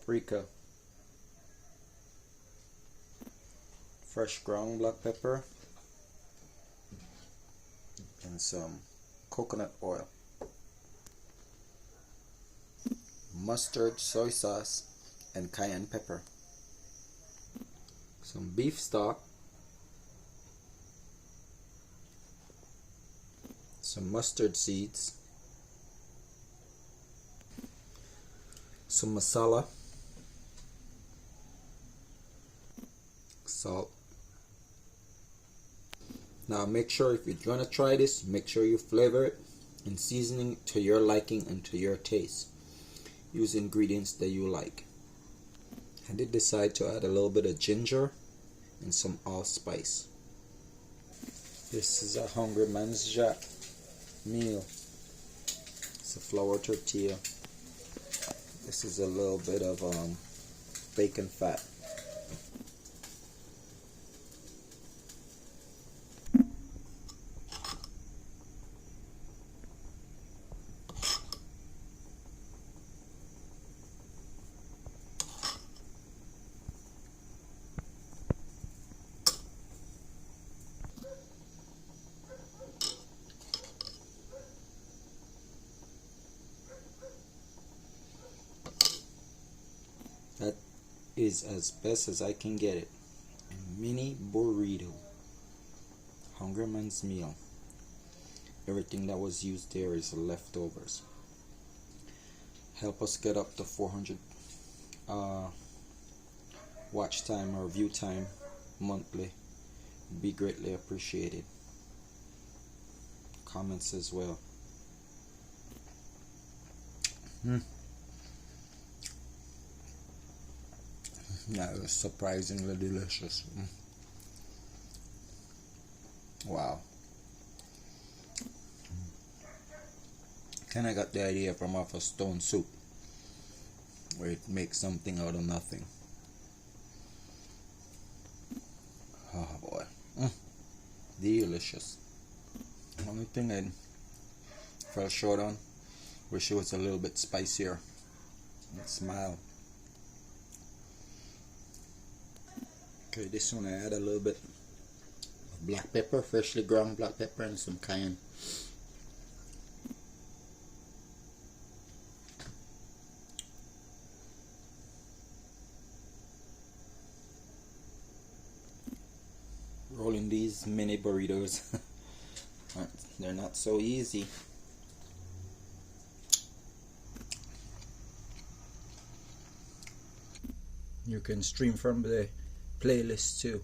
paprika, fresh ground black pepper, and some coconut oil, mustard, soy sauce, and cayenne pepper, some beef stock, some mustard seeds, some masala, salt. Now make sure, if you're gonna try this, make sure you flavor it and seasoning it to your liking and to your taste. Use ingredients that you like. I did decide to add a little bit of ginger and some allspice. This is a hungry man's jack meal. It's a flour tortilla. This is a little bit of bacon fat. That is as best as I can get it. A mini burrito. Hungry man's meal. Everything that was used there is leftovers. Help us get up to 400 watch time or view time monthly. Be greatly appreciated. Comments as well. That was surprisingly delicious. Wow. Kinda got the idea from off a stone soup, where it makes something out of nothing. Oh boy. Delicious. Only thing I fell short on, wish it was a little bit spicier. It's mild. Okay, this one I add a little bit of black pepper, freshly ground black pepper, and some cayenne. Rolling these mini burritos, they're not so easy. You can stream from the playlist too.